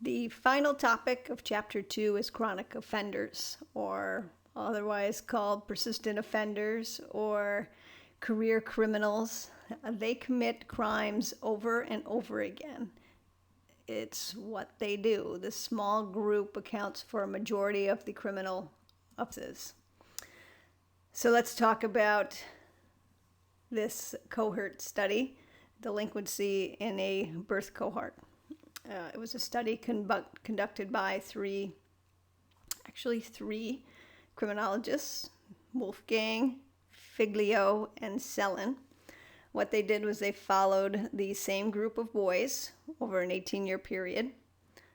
The final topic of Chapter 2 is chronic offenders, or otherwise called persistent offenders or career criminals. They commit crimes over and over again. It's what they do. This small group accounts for a majority of the criminal offenses. So let's talk about this cohort study, delinquency in a birth cohort. It was a study conducted by three criminologists, Wolfgang, Figlio, and Selin. What they did was they followed the same group of boys over an 18-year period.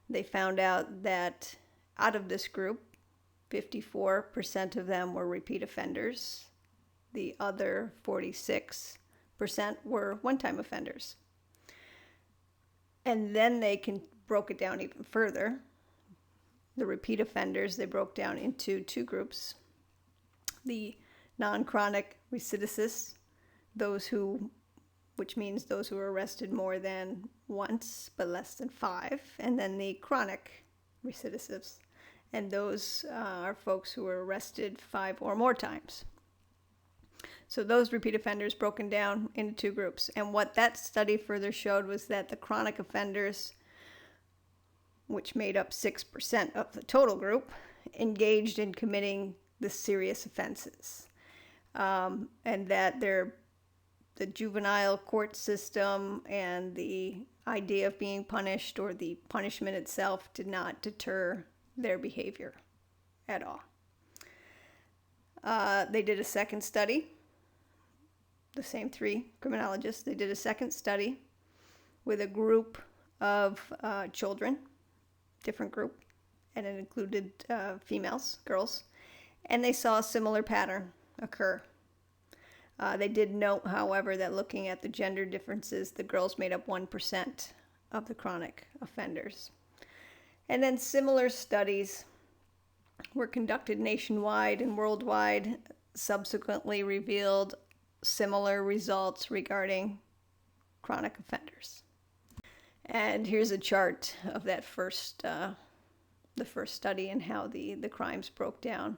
They found out that out of this group, 54% of them were repeat offenders. The other 46% were one-time offenders. And then they broke it down even further. The repeat offenders, they broke down into two groups. The non-chronic recidivists, which means those who were arrested more than once but less than 5, and then the chronic recidivists, and those are folks who were arrested 5 or more times. So those repeat offenders broken down into two groups. And what that study further showed was that the chronic offenders, which made up 6% of the total group, engaged in committing the serious offenses. And that the juvenile court system and the idea of being punished or the punishment itself did not deter their behavior at all. They did a second study. The same 3 criminologists, they did a second study with a group of children, different group, and it included females, girls, and they saw a similar pattern occur. They did note, however, that looking at the gender differences, the girls made up 1% of the chronic offenders. And then similar studies were conducted nationwide and worldwide, subsequently revealed similar results regarding chronic offenders. And here's a chart of that the first study and how the crimes broke down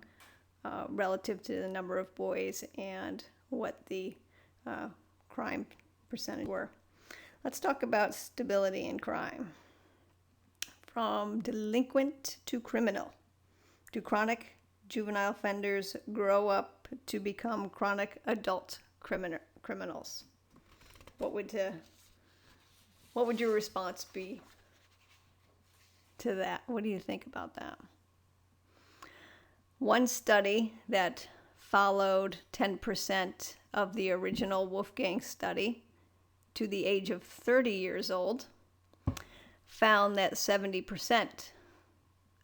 relative to the number of boys and what the crime percentage were. Let's talk about stability in crime. From delinquent to criminal, do chronic juvenile offenders grow up to become chronic adult criminals? What would your response be to that? What do you think about that? One study that followed 10% of the original Wolfgang study to the age of 30 years old found that 70%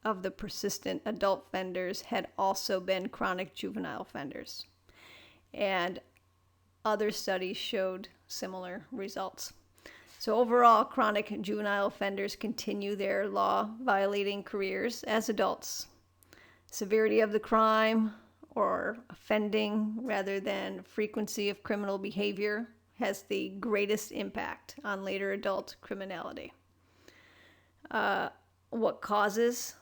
of the persistent adult offenders had also been chronic juvenile offenders. And other studies showed similar results. So overall, chronic juvenile offenders continue their law-violating careers as adults. Severity of the crime or offending rather than frequency of criminal behavior has the greatest impact on later adult criminality. What causes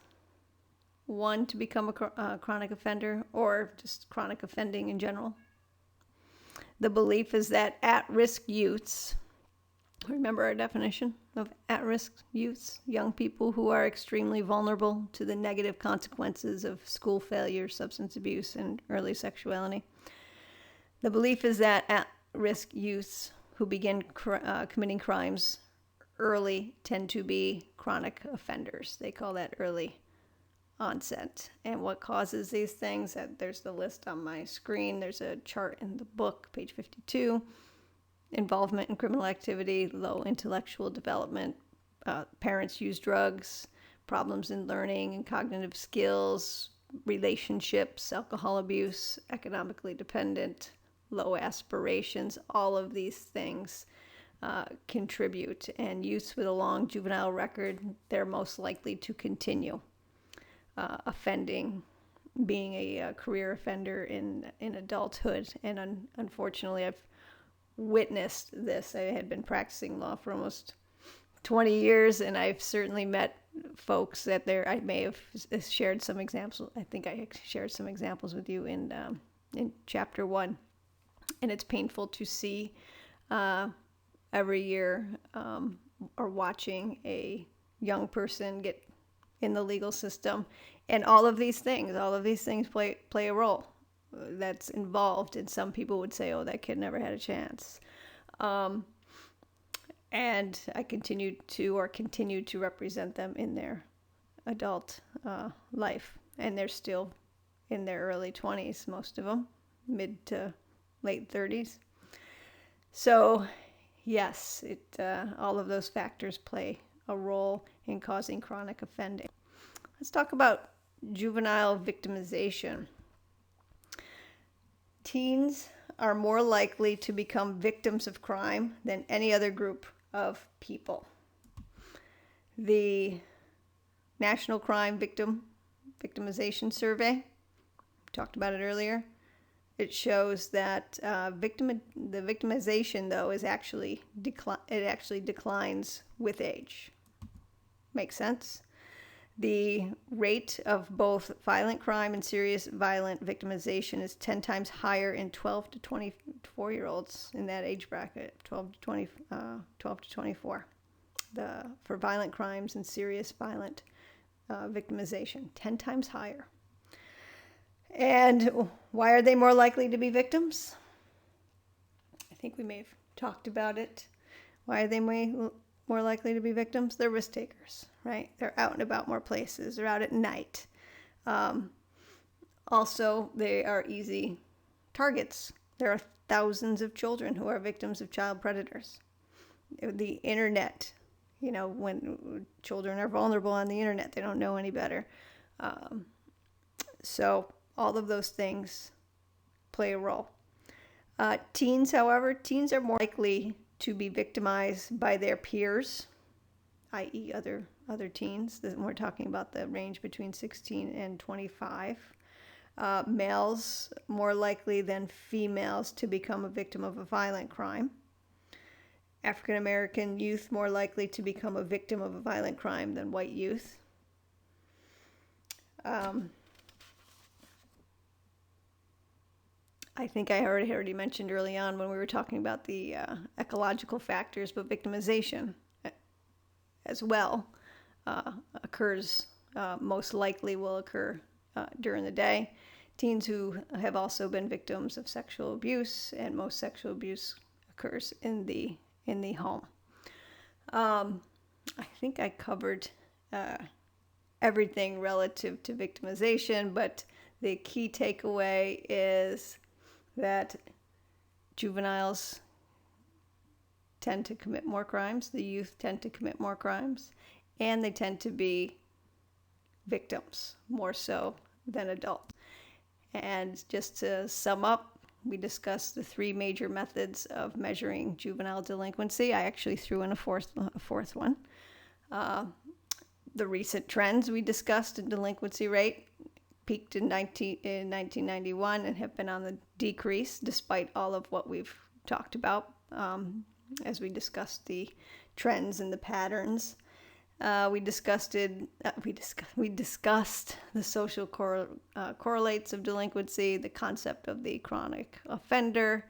one to become a chronic offender or just chronic offending in general? The belief is that at-risk youths, remember our definition of at-risk youths, young people who are extremely vulnerable to the negative consequences of school failure, substance abuse, and early sexuality. The belief is that at-risk youths who begin committing crimes early tend to be chronic offenders. They call that early onset. And what causes these things? There's the list on my screen. There's a chart in the book, page 52. Involvement in criminal activity, low intellectual development, parents use drugs, problems in learning and cognitive skills, relationships, alcohol abuse, economically dependent, low aspirations. All of these things contribute. And youths with a long juvenile record, they're most likely to continue offending, being a career offender in adulthood. And unfortunately, I've witnessed this. I had been practicing law for almost 20 years, and I've certainly met folks that I may have shared some examples. I think I shared some examples with you in chapter 1, and it's painful to see every year or watching a young person get in the legal system, and all of these things play a role that's involved. And some people would say, "Oh, that kid never had a chance." And I continue to represent them in their adult life. And they're still in their early 20s, most of them, mid to late 30s. So, yes, all of those factors play a role in causing chronic offending. Let's talk about juvenile victimization. Teens are more likely to become victims of crime than any other group of people. The National Crime Victimization Survey, we talked about it earlier. It shows that the victimization, though, is actually declines with age. Makes sense? The rate of both violent crime and serious violent victimization is 10 times higher in 12 to 24-year-olds in that age bracket, 12 to 24. For violent crimes and serious violent victimization, 10 times higher. And why are they more likely to be victims? I think we may have talked about it. Why are they more likely to be victims? They're risk takers, right? They're out and about more places. They're out at night. Also, they are easy targets. There are thousands of children who are victims of child predators. The internet, when children are vulnerable on the internet, they don't know any better. So all of those things play a role. Teens, however, are more likely to be victimized by their peers, i.e. other teens. We're talking about the range between 16 and 25. Males more likely than females to become a victim of a violent crime. African American youth more likely to become a victim of a violent crime than white youth. I think I already mentioned early on when we were talking about the ecological factors, but victimization as well occurs, most likely will occur during the day. Teens who have also been victims of sexual abuse, and most sexual abuse occurs in the home. I think I covered everything relative to victimization, but the key takeaway is that juveniles tend to commit more crimes, the youth tend to commit more crimes, and they tend to be victims more so than adults. And just to sum up, we discussed the 3 major methods of measuring juvenile delinquency. I actually threw in a fourth one. The recent trends we discussed in delinquency rate peaked in 1991 and have been on the decrease despite all of what we've talked about as we discussed the trends and the patterns. We discussed the social correlates of delinquency, the concept of the chronic offender,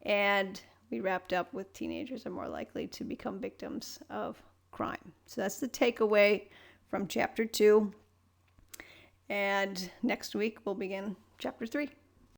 and we wrapped up with teenagers are more likely to become victims of crime. So that's the takeaway from chapter 2. And next week we'll begin chapter 3.